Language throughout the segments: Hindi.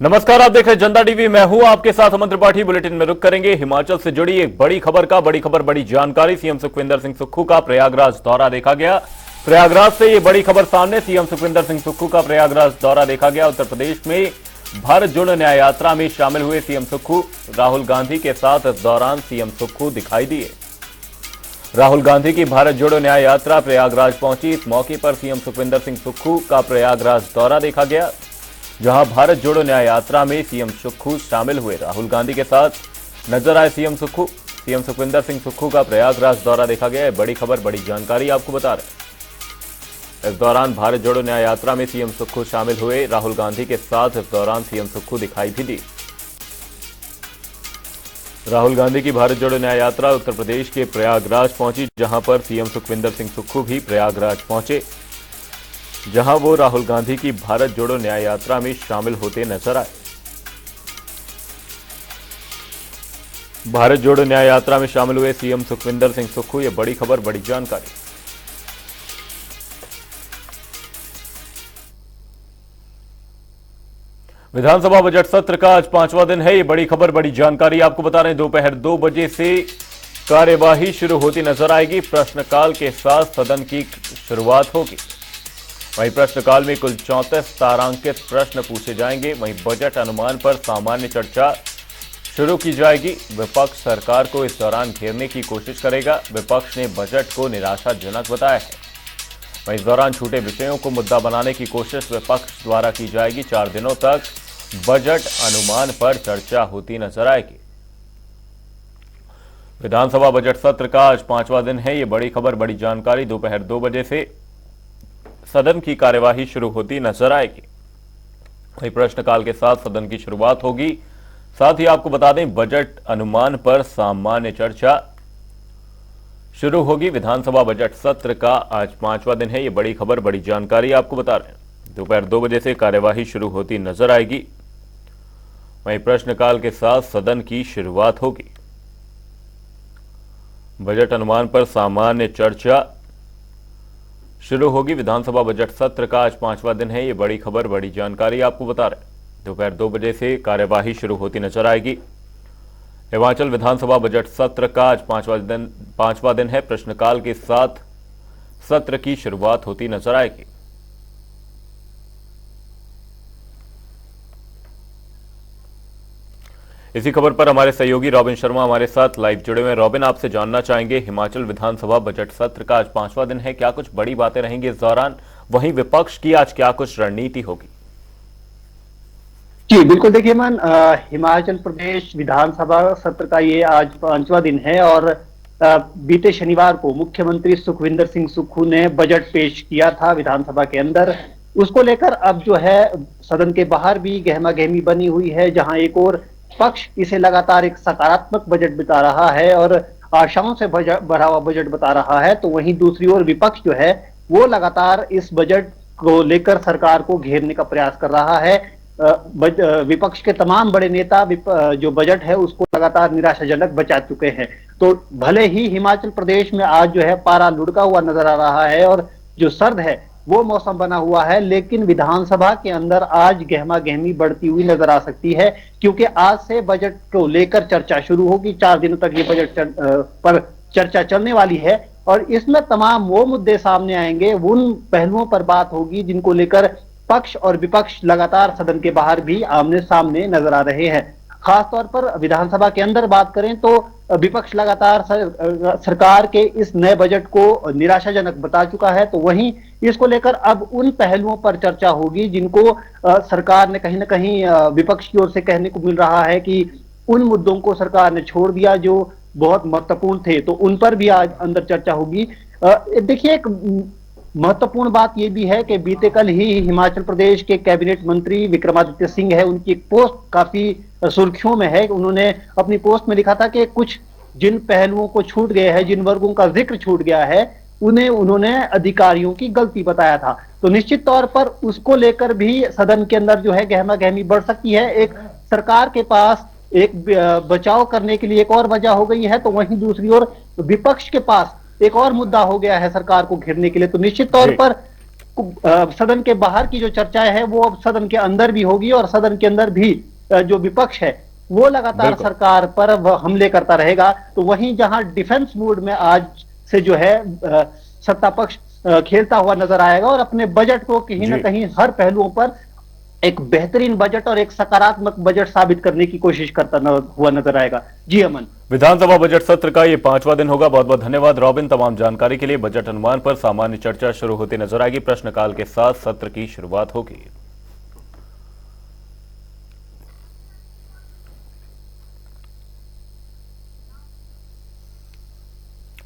नमस्कार, आप देख रहे हैं जनता टीवी। मैं हूं आपके साथ अमन त्रिपाठी। बुलेटिन में रुक करेंगे हिमाचल से जुड़ी एक बड़ी खबर बड़ी जानकारी। सीएम सुखविंदर सिंह सुक्खू का प्रयागराज दौरा देखा गया। प्रयागराज से ये बड़ी खबर सामने। सीएम सुखविंदर सिंह सुक्खू का प्रयागराज दौरा देखा गया। उत्तर प्रदेश में भारत जोड़ो न्याय यात्रा में शामिल हुए सीएम सुक्खू। राहुल गांधी के साथ इस दौरान सीएम सुक्खू दिखाई दिए। राहुल गांधी की भारत जोड़ो न्याय यात्रा प्रयागराज पहुंची। इस मौके पर सीएम सुखविंदर सिंह सुक्खू का प्रयागराज दौरा देखा गया, जहां भारत जोड़ो न्याय यात्रा में सीएम सुक्खू शामिल हुए। राहुल गांधी के साथ नजर आए सीएम सुक्खू। सीएम सुखविंदर सिंह सुक्खू का प्रयागराज दौरा देखा गया है। बड़ी खबर, बड़ी जानकारी आपको बता रहे हैं। इस दौरान भारत जोड़ो न्याय यात्रा में सीएम सुक्खू शामिल हुए। राहुल गांधी के साथ इस दौरान सीएम सुक्खू दिखाई भी दी। राहुल गांधी की भारत जोड़ो न्याय यात्रा उत्तर प्रदेश के प्रयागराज पहुंची, जहां पर सीएम सुखविंदर सिंह सुक्खू भी प्रयागराज पहुंचे, जहां वो राहुल गांधी की भारत जोड़ो न्याय यात्रा में शामिल होते नजर आए। भारत जोड़ो न्याय यात्रा में शामिल हुए सीएम सुखविंदर सिंह सुक्खू। ये बड़ी खबर, बड़ी जानकारी। विधानसभा बजट सत्र का आज 5वां दिन है। ये बड़ी खबर, बड़ी जानकारी आपको बता रहे हैं। दोपहर 2 बजे से कार्यवाही शुरू होती नजर आएगी। प्रश्नकाल के साथ सदन की शुरुआत होगी। वहीं प्रश्नकाल में कुल 34 तारांकित प्रश्न पूछे जाएंगे। वहीं बजट अनुमान पर सामान्य चर्चा शुरू की जाएगी। विपक्ष सरकार को इस दौरान घेरने की कोशिश करेगा। विपक्ष ने बजट को निराशाजनक बताया है। वहीं इस दौरान छूटे विषयों को मुद्दा बनाने की कोशिश विपक्ष द्वारा की जाएगी। 4 दिनों तक बजट अनुमान पर चर्चा होती नजर आएगी। विधानसभा बजट सत्र का आज 5वां दिन है। ये बड़ी खबर, बड़ी जानकारी। दोपहर 2 बजे से सदन की कार्यवाही शुरू होती नजर आएगी। वहीं प्रश्नकाल के साथ सदन की शुरुआत होगी। साथ ही आपको बता दें, बजट अनुमान पर सामान्य चर्चा शुरू होगी। विधानसभा बजट सत्र का आज 5वां दिन है। ये बड़ी खबर, बड़ी जानकारी आपको बता रहे हैं। दोपहर 2 बजे से कार्यवाही शुरू होती नजर आएगी। वहीं प्रश्नकाल के साथ सदन की शुरुआत होगी। बजट अनुमान पर सामान्य चर्चा शुरू होगी। विधानसभा बजट सत्र का आज 5वां दिन है। ये बड़ी खबर, बड़ी जानकारी आपको बता रहे हैं। दोपहर 2 बजे से कार्यवाही शुरू होती नजर आएगी। हिमाचल विधानसभा बजट सत्र का आज 5वां दिन है। प्रश्नकाल के साथ सत्र की शुरुआत होती नजर आएगी। इसी खबर पर हमारे सहयोगी रॉबिन शर्मा हमारे साथ लाइव जुड़े हुए हैं। रॉबिन, आपसे जानना चाहेंगे, हिमाचल विधानसभा बजट सत्र का आज 5वां दिन है, क्या कुछ बड़ी बातें रहेंगी इस दौरान? वहीं विपक्ष की आज क्या कुछ रणनीति होगी? जी बिल्कुल, देखिए मन, हिमाचल प्रदेश विधानसभा सत्र का ये आज 5वां दिन है और बीते शनिवार को मुख्यमंत्री सुखविंदर सिंह सुक्खू ने बजट पेश किया था विधानसभा के अंदर। उसको लेकर अब जो है सदन के बाहर भी गहमा गहमी बनी हुई है, जहां एक और पक्ष इसे लगातार एक सकारात्मक बजट बता रहा है और आशाओं से भरा हुआ बजट बता रहा है, तो वहीं दूसरी ओर विपक्ष जो है वो लगातार इस बजट को लेकर सरकार को घेरने का प्रयास कर रहा है। विपक्ष के तमाम बड़े नेता जो बजट है उसको लगातार निराशाजनक बचा चुके हैं। तो भले ही हिमाचल प्रदेश में आज जो है पारा लुढ़का हुआ नजर आ रहा है और जो सर्द है वो मौसम बना हुआ है, लेकिन विधानसभा के अंदर आज गहमा गहमी बढ़ती हुई नजर आ सकती है, क्योंकि आज से बजट को लेकर चर्चा शुरू होगी। 4 दिनों तक ये बजट पर चर्चा चलने वाली है और इसमें तमाम वो मुद्दे सामने आएंगे, उन पहलुओं पर बात होगी जिनको लेकर पक्ष और विपक्ष लगातार सदन के बाहर भी आमने सामने नजर आ रहे हैं। खासतौर पर विधानसभा के अंदर बात करें तो विपक्ष लगातार सरकार के इस नए बजट को निराशाजनक बता चुका है, तो वहीं इसको लेकर अब उन पहलुओं पर चर्चा होगी जिनको सरकार ने कहीं ना कहीं विपक्ष की ओर से कहने को मिल रहा है कि उन मुद्दों को सरकार ने छोड़ दिया जो बहुत महत्वपूर्ण थे, तो उन पर भी आज अंदर चर्चा होगी। देखिए, एक महत्वपूर्ण बात यह भी है कि बीते कल ही हिमाचल प्रदेश के कैबिनेट मंत्री विक्रमादित्य सिंह है, उनकी एक पोस्ट काफी सुर्खियों में है। उन्होंने अपनी पोस्ट में लिखा था कि कुछ जिन पहलुओं को छूट गए हैं, जिन वर्गों का जिक्र छूट गया है, उन्हें उन्होंने अधिकारियों की गलती बताया था। तो निश्चित तौर पर उसको लेकर भी सदन के अंदर जो है गहमा गहमी बढ़ सकती है। एक सरकार के पास एक बचाव करने के लिए एक और वजह हो गई है, तो वहीं दूसरी ओर विपक्ष के पास एक और मुद्दा हो गया है सरकार को घेरने के लिए। तो निश्चित तौर पर सदन के बाहर की जो चर्चाएं है वो अब सदन के अंदर भी होगी, और सदन के अंदर भी जो विपक्ष है वो लगातार सरकार पर हमले करता रहेगा। तो वहीं जहां डिफेंस मोड में आज से जो है सत्ता पक्ष खेलता हुआ नजर आएगा और अपने बजट को कहीं ना कहीं हर पहलुओं पर एक बेहतरीन बजट और एक सकारात्मक बजट साबित करने की कोशिश करता हुआ नजर आएगा। जी अमन। विधानसभा बजट सत्र का ये 5वां दिन होगा। बहुत बहुत धन्यवाद रॉबिन तमाम जानकारी के लिए। बजट अनुमान पर सामान्य चर्चा शुरू होती नजर आएगी। प्रश्नकाल के साथ सत्र की शुरुआत होगी।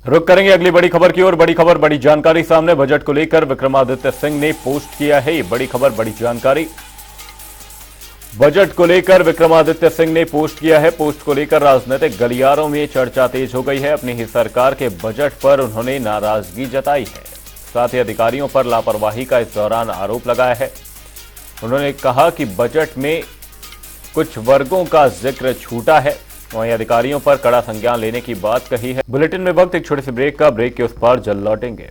रुक करेंगे अगली बड़ी खबर की ओर। बड़ी खबर, बड़ी जानकारी सामने। बजट को लेकर विक्रमादित्य सिंह ने पोस्ट किया है ये बड़ी खबर, बड़ी जानकारी। बजट को लेकर विक्रमादित्य सिंह ने पोस्ट किया है। पोस्ट को लेकर राजनीतिक गलियारों में चर्चा तेज हो गई है। अपनी ही सरकार के बजट पर उन्होंने नाराजगी जताई है। साथ ही अधिकारियों पर लापरवाही का इस दौरान आरोप लगाया है। उन्होंने कहा कि बजट में कुछ वर्गों का जिक्र छूटा है। वहीं अधिकारियों पर कड़ा संज्ञान लेने की बात कही है। बुलेटिन में वक्त एक छोटे से ब्रेक का। ब्रेक के उस पार जल्द लौटेंगे।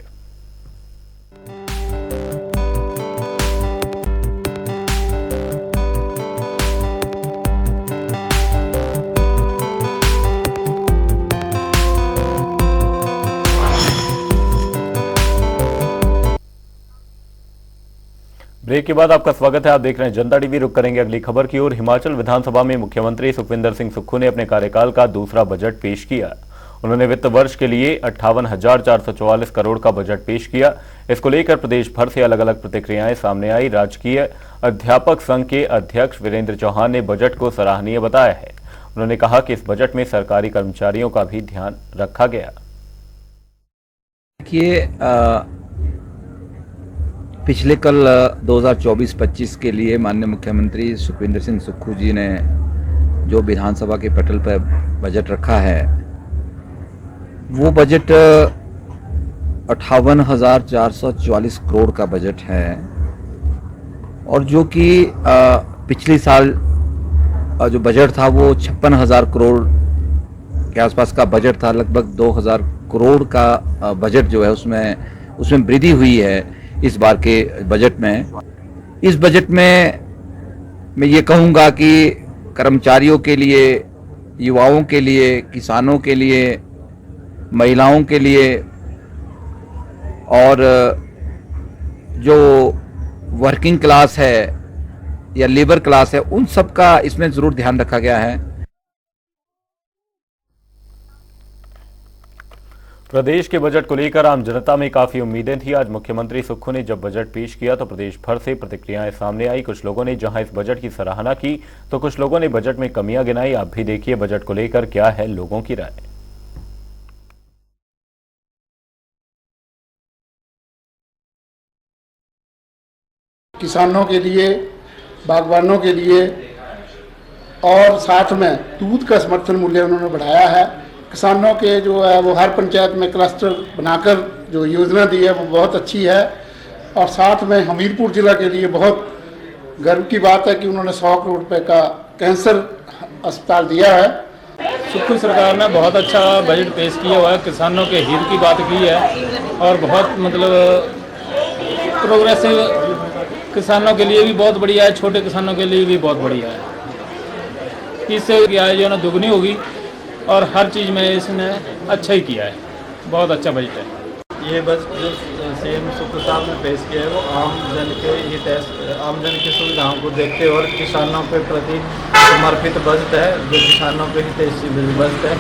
ब्रेक के बाद आपका स्वागत है। आप देख रहे हैं जनता टीवी। रुक करेंगे अगली खबर की ओर। हिमाचल विधानसभा में मुख्यमंत्री सुखविंदर सिंह सुक्खू ने अपने कार्यकाल का दूसरा बजट पेश किया। उन्होंने वित्त वर्ष के लिए 58,444 करोड़ का बजट पेश किया। इसको लेकर प्रदेश भर से अलग अलग प्रतिक्रियाएं सामने आई। राजकीय अध्यापक संघ के अध्यक्ष वीरेंद्र चौहान ने बजट को सराहनीय बताया है। उन्होंने कहा कि इस बजट में सरकारी कर्मचारियों का भी ध्यान रखा गया। पिछले कल 2024-25 के लिए माननीय मुख्यमंत्री सुखविंदर सिंह सुक्खू जी ने जो विधानसभा के पटल पर बजट रखा है वो बजट 58,444 करोड़ का बजट है, और जो कि पिछले साल जो बजट था वो 56,000 करोड़ के आसपास का बजट था। लगभग 2,000 करोड़ का बजट जो है उसमें वृद्धि हुई है इस बार के बजट में। इस बजट में मैं ये कहूँगा कि कर्मचारियों के लिए, युवाओं के लिए, किसानों के लिए, महिलाओं के लिए और जो वर्किंग क्लास है या लेबर क्लास है उन सब का इसमें ज़रूर ध्यान रखा गया है। प्रदेश के बजट को लेकर आम जनता में काफी उम्मीदें थी। आज मुख्यमंत्री सुक्खू ने जब बजट पेश किया तो प्रदेश भर से प्रतिक्रियाएं सामने आई। कुछ लोगों ने जहां इस बजट की सराहना की तो कुछ लोगों ने बजट में कमियां गिनाई। आप भी देखिए बजट को लेकर क्या है लोगों की राय। किसानों के लिए, बागवानों के लिए और साथ में दूध का समर्थन मूल्य उन्होंने बढ़ाया है। किसानों के जो है वो हर पंचायत में क्लस्टर बनाकर जो योजना दी है वो बहुत अच्छी है। और साथ में हमीरपुर जिला के लिए बहुत गर्व की बात है कि उन्होंने 100 करोड़ रुपए का कैंसर अस्पताल दिया है। सुक्खू सरकार ने बहुत अच्छा बजट पेश किया हुआ है। किसानों के हित की बात की है और बहुत मतलब प्रोग्रेसिव किसानों के लिए भी बहुत बढ़िया है, छोटे किसानों के लिए भी बहुत बढ़िया है। इससे आय जो है दुगनी होगी और हर चीज़ में इसने अच्छा ही किया है। बहुत अच्छा बजट है। ये बस जो सीएम सुक्खू साहब ने पेश किया है वो आम जन के हित, आम जन की सुविधाओं को देखते हुए और किसानों के प्रति समर्पित बजट है, जो किसानों के हित बजट है।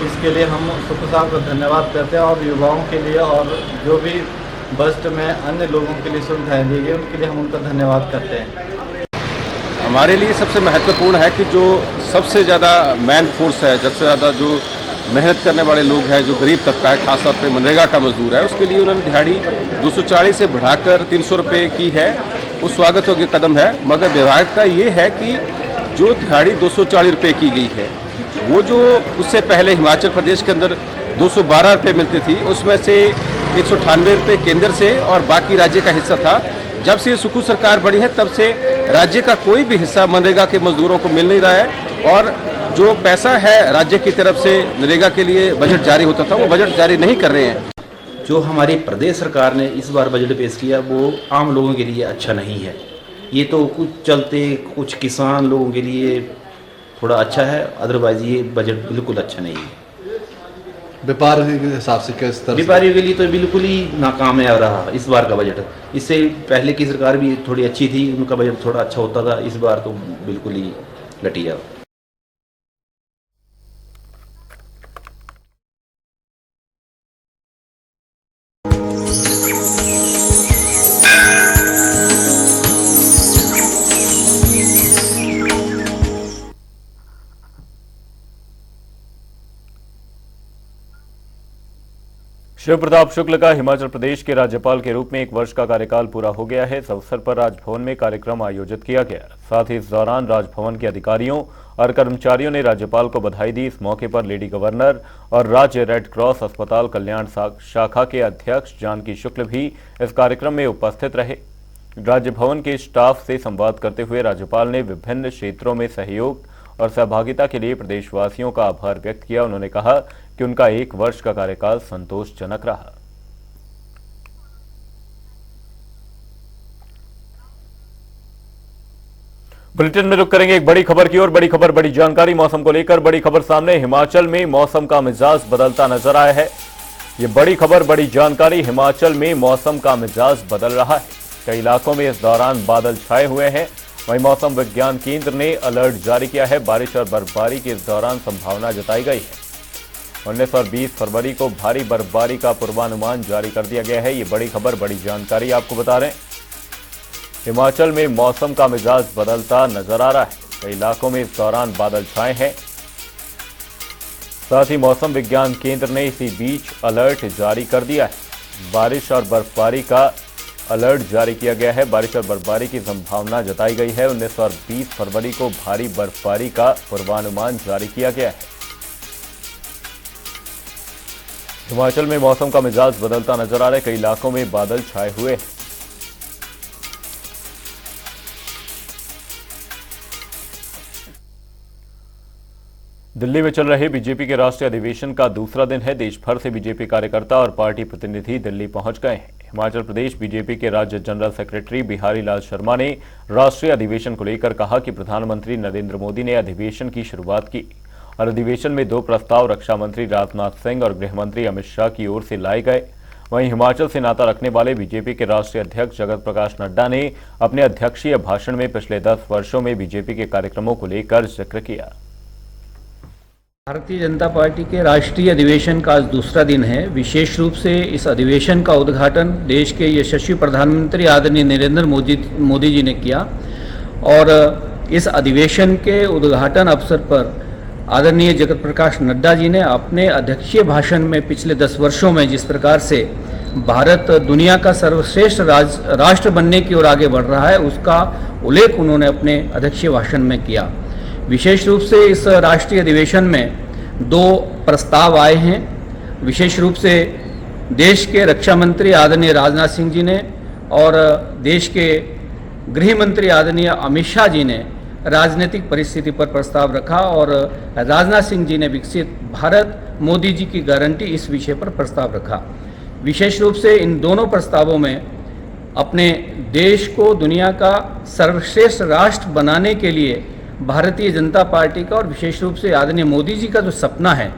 इसके लिए हम सुक्खू साहब का धन्यवाद करते हैं और युवाओं के लिए और जो भी बजट में अन्य लोगों के लिए सुविधाएं दी गई उनके लिए हम उनका धन्यवाद करते हैं। हमारे लिए सबसे महत्वपूर्ण है कि जो सबसे ज़्यादा मैन फोर्स है, सबसे ज़्यादा जो मेहनत करने वाले लोग हैं, जो गरीब तबका है, खासतौर पे मनरेगा का मजदूर है, उसके लिए उन्होंने दिहाड़ी 240 से बढ़ाकर 300 रुपये की है। वो स्वागत योग्य कदम है। मगर विभाग का ये है कि जो दिहाड़ी 240 रुपये की गई है वो जो उससे पहले हिमाचल प्रदेश के अंदर 212 रुपये मिलती थी, उसमें से 198 रुपये केंद्र से और बाकी राज्य का हिस्सा था। जब से सुक्खू सरकार बड़ी है तब से राज्य का कोई भी हिस्सा मनरेगा के मजदूरों को मिल नहीं रहा है और जो पैसा है राज्य की तरफ से नरेगा के लिए बजट जारी होता था वो बजट जारी नहीं कर रहे हैं। जो हमारी प्रदेश सरकार ने इस बार बजट पेश किया वो आम लोगों के लिए अच्छा नहीं है। ये तो कुछ चलते कुछ किसान लोगों के लिए थोड़ा अच्छा है, अदरवाइज ये बजट बिल्कुल अच्छा नहीं है। व्यापारी के हिसाब से किस तरह? व्यापारियों के लिए तो बिल्कुल ही नाकामयाब रहा इस बार का बजट। इससे पहले की सरकार भी थोड़ी अच्छी थी, उनका बजट थोड़ा अच्छा होता था, इस बार तो बिल्कुल ही घटिया। शिव प्रताप शुक्ल का हिमाचल प्रदेश के राज्यपाल के रूप में 1 वर्ष का कार्यकाल पूरा हो गया है। इस अवसर पर राजभवन में कार्यक्रम आयोजित किया गया। साथ ही इस दौरान राजभवन के अधिकारियों और कर्मचारियों ने राज्यपाल को बधाई दी। इस मौके पर लेडी गवर्नर और राज्य रेड क्रॉस अस्पताल कल्याण शाखा के अध्यक्ष जानकी शुक्ल भी इस कार्यक्रम में उपस्थित रहे। राजभवन के स्टाफ से संवाद करते हुए राज्यपाल ने विभिन्न क्षेत्रों में सहयोग और सहभागिता के लिए प्रदेशवासियों का आभार व्यक्त किया। उन्होंने कहा कि उनका 1 वर्ष का कार्यकाल संतोषजनक रहा। बुलेटिन में रुक करेंगे एक बड़ी खबर की ओर। बड़ी खबर, बड़ी जानकारी मौसम को लेकर। बड़ी खबर सामने, हिमाचल में मौसम का मिजाज बदलता नजर आया है। ये बड़ी खबर, बड़ी जानकारी, हिमाचल में मौसम का मिजाज बदल रहा है। कई इलाकों में इस दौरान बादल छाए हुए हैं। वहीं मौसम विज्ञान केंद्र ने अलर्ट जारी किया है। बारिश और बर्फबारी की इस दौरान संभावना जताई गई है। 19 और 20 फरवरी को भारी बर्फबारी का पूर्वानुमान जारी कर दिया गया है। ये बड़ी खबर, बड़ी जानकारी आपको बता रहे हैं। हिमाचल में मौसम का मिजाज बदलता नजर आ रहा है। कई इलाकों में इस दौरान बादल छाए हैं। साथ ही मौसम विज्ञान केंद्र ने इसी बीच अलर्ट जारी कर दिया है। बारिश और बर्फबारी का अलर्ट जारी किया गया है। बारिश और बर्फबारी की संभावना जताई गई है। 19 और 20 फरवरी को भारी बर्फबारी का पूर्वानुमान जारी किया गया है। हिमाचल में मौसम का मिजाज बदलता नजर आ रहा है। कई इलाकों में बादल छाए हुए हैं। दिल्ली में चल रहे बीजेपी के राष्ट्रीय अधिवेशन का दूसरा दिन है। देश भर से बीजेपी कार्यकर्ता और पार्टी प्रतिनिधि दिल्ली पहुंच गए हैं। हिमाचल प्रदेश बीजेपी के राज्य जनरल सेक्रेटरी बिहारी लाल शर्मा ने राष्ट्रीय अधिवेशन को लेकर कहा कि प्रधानमंत्री नरेंद्र मोदी ने अधिवेशन की शुरुआत की और अधिवेशन में 2 प्रस्ताव रक्षा मंत्री राजनाथ सिंह और गृह मंत्री अमित शाह की ओर से लाए गए। वहीं हिमाचल से नाता रखने वाले बीजेपी के राष्ट्रीय अध्यक्ष जगत प्रकाश नड्डा ने अपने अध्यक्षीय भाषण में पिछले 10 वर्षों में बीजेपी के कार्यक्रमों को लेकर जिक्र किया। भारतीय जनता पार्टी के राष्ट्रीय अधिवेशन का आज दूसरा दिन है। विशेष रूप से इस अधिवेशन का उद्घाटन देश के यशस्वी प्रधानमंत्री आदरणीय नरेंद्र मोदी जी ने किया और इस अधिवेशन के उद्घाटन अवसर पर आदरणीय जगत प्रकाश नड्डा जी ने अपने अध्यक्षीय भाषण में पिछले 10 वर्षों में जिस प्रकार से भारत दुनिया का सर्वश्रेष्ठ राष्ट्र बनने की ओर आगे बढ़ रहा है, उसका उल्लेख उन्होंने अपने अध्यक्षीय भाषण में किया। विशेष रूप से इस राष्ट्रीय अधिवेशन में 2 प्रस्ताव आए हैं। विशेष रूप से देश के रक्षा मंत्री आदरणीय राजनाथ सिंह जी ने और देश के गृह मंत्री आदरणीय अमित शाह जी ने राजनीतिक परिस्थिति पर प्रस्ताव रखा और राजनाथ सिंह जी ने विकसित भारत मोदी जी की गारंटी इस विषय पर प्रस्ताव रखा। विशेष रूप से इन दोनों प्रस्तावों में अपने देश को दुनिया का सर्वश्रेष्ठ राष्ट्र बनाने के लिए भारतीय जनता पार्टी का और विशेष रूप से आदरणीय मोदी जी का जो सपना है,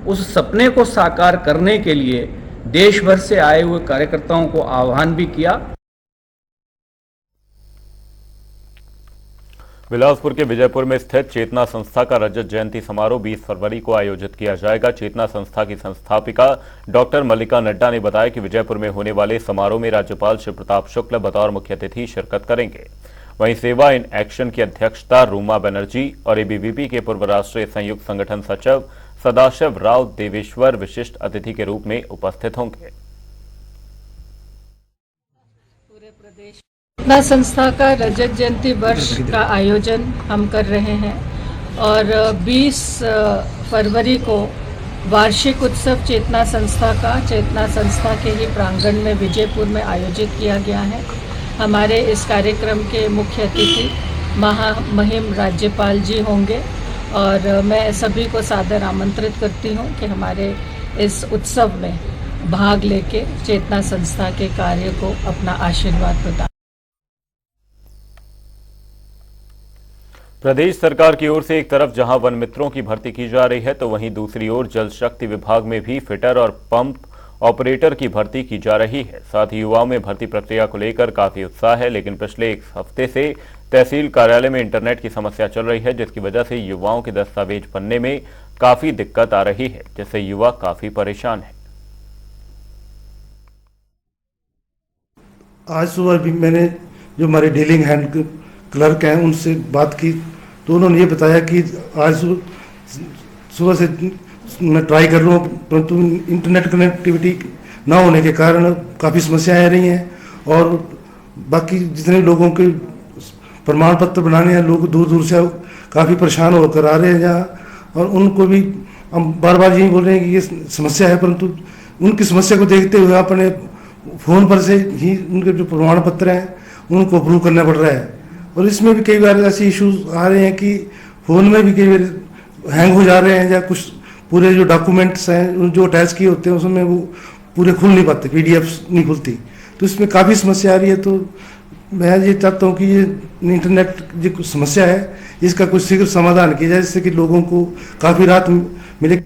उस सपने को साकार करने के लिए देश भर से आए हुए कार्यकर्ताओं को आह्वान भी किया। बिलासपुर के विजयपुर में स्थित चेतना संस्था का रजत जयंती समारोह 20 फरवरी को आयोजित किया जाएगा। चेतना संस्था की संस्थापिका डॉक्टर मल्लिका नड्डा ने बताया कि विजयपुर में होने वाले समारोह में राज्यपाल शिव प्रताप शुक्ल बतौर मुख्य अतिथि शिरकत करेंगे। वहीं सेवा इन एक्शन की अध्यक्षता रूमा बनर्जी और एबीवीपी के पूर्व राष्ट्रीय संयुक्त संगठन सचिव सदाशिव राव देवेश्वर विशिष्ट अतिथि के रूप में उपस्थित होंगे। चेतना संस्था का रजत जयंती वर्ष का आयोजन हम कर रहे हैं और 20 फरवरी को वार्षिक उत्सव चेतना संस्था के ही प्रांगण में विजयपुर में आयोजित किया गया है। हमारे इस कार्यक्रम के मुख्य अतिथि महामहिम राज्यपाल जी होंगे और मैं सभी को सादर आमंत्रित करती हूं कि हमारे इस उत्सव में भाग लेके चेतना संस्था के कार्य को अपना आशीर्वाद प्रदान। प्रदेश सरकार की ओर से एक तरफ जहां वन मित्रों की भर्ती की जा रही है तो वहीं दूसरी ओर जल शक्ति विभाग में भी फिटर और पंप ऑपरेटर की भर्ती की जा रही है। साथ ही युवाओं में भर्ती प्रक्रिया को लेकर काफी उत्साह है, लेकिन पिछले एक हफ्ते से तहसील कार्यालय में इंटरनेट की समस्या चल रही है, जिसकी वजह से युवाओं के दस्तावेज बनने में काफी दिक्कत आ रही है, जिससे युवा काफी परेशान है। आज सुबह भी मैंने जो हमारे डीलिंग हैंड क्लर्क हैं उनसे बात की तो उन्होंने ये बताया कि आज सुबह से मैं ट्राई कर रहा हूँ, परंतु इंटरनेट कनेक्टिविटी ना होने के कारण काफ़ी समस्याएं आ रही हैं और बाकी जितने लोगों के प्रमाण पत्र बनाने हैं लोग दूर दूर से काफ़ी परेशान होकर आ रहे हैं यहाँ, और उनको भी हम बार बार यही बोल रहे हैं कि ये समस्या है, परंतु उनकी समस्या को देखते हुए अपने फ़ोन पर से ही उनके जो प्रमाण पत्र हैं उनको अप्रूव करना पड़ रहा है। और इसमें भी कई बार ऐसे इश्यूज आ रहे हैं कि फ़ोन में भी कई बार हैंग हो जा रहे हैं या कुछ पूरे जो डॉक्यूमेंट्स हैं जो अटैच किए होते हैं उसमें वो पूरे खुल नहीं पाते, पीडीएफ नहीं खुलती, तो इसमें काफ़ी समस्या आ रही है। तो मैं ये चाहता हूँ कि ये इंटरनेट जो समस्या है इसका कुछ शीघ्र समाधान किया जाए, जिससे कि लोगों को काफ़ी राहत मिले।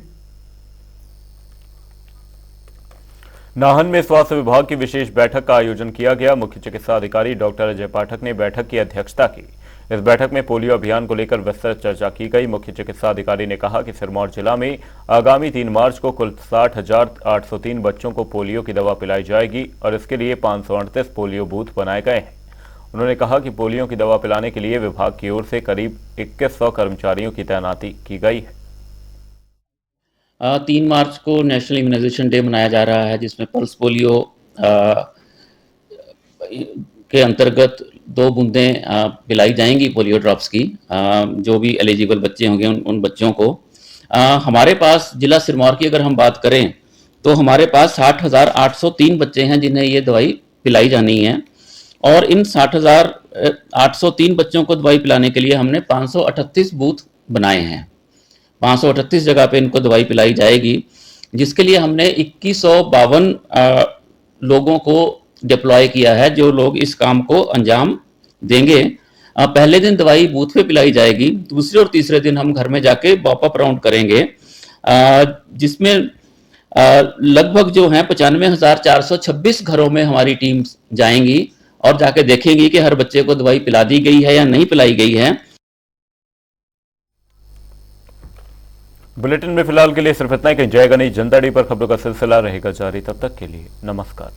नाहन में स्वास्थ्य विभाग की विशेष बैठक का आयोजन किया गया। मुख्य चिकित्सा अधिकारी डॉक्टर अजय पाठक ने बैठक की अध्यक्षता की। इस बैठक में पोलियो अभियान को लेकर विस्तृत चर्चा की गई। मुख्य चिकित्सा अधिकारी ने कहा कि सिरमौर जिला में आगामी 3 मार्च को कुल 60,803 बच्चों को पोलियो की दवा पिलाई जाएगी और इसके लिए 538 पोलियो बूथ बनाए गए हैं। उन्होंने कहा कि पोलियो की दवा पिलाने के लिए विभाग की ओर से करीब 2100 कर्मचारियों की तैनाती की गई है। 3 मार्च को नेशनल इम्यूनाइजेशन डे मनाया जा रहा है, जिसमें पल्स पोलियो के अंतर्गत 2 बूंदें पिलाई जाएंगी पोलियो ड्रॉप्स की, जो भी एलिजिबल बच्चे होंगे उन बच्चों को। हमारे पास जिला सिरमौर की अगर हम बात करें तो हमारे पास 60,803 बच्चे हैं जिन्हें ये दवाई पिलाई जानी है, और इन 60,803 बच्चों को दवाई पिलाने के लिए हमने 538 बूथ बनाए हैं। 538 जगह पे इनको दवाई पिलाई जाएगी, जिसके लिए हमने 2152 लोगों को डिप्लॉय किया है, जो लोग इस काम को अंजाम देंगे। पहले दिन दवाई बूथ पे पिलाई जाएगी, दूसरे और तीसरे दिन हम घर में जाके पॉप अप राउंड करेंगे, जिसमें लगभग जो हैं 95,426 घरों में हमारी टीम जाएंगी और जाके देखेंगी कि हर बच्चे को दवाई पिला दी गई है या नहीं पिलाई गई है। बुलेटिन में फिलहाल के लिए सिर्फ इतना ही। जय गणेश जनता डे पर खबरों का सिलसिला रहेगा जारी। तब तक के लिए नमस्कार।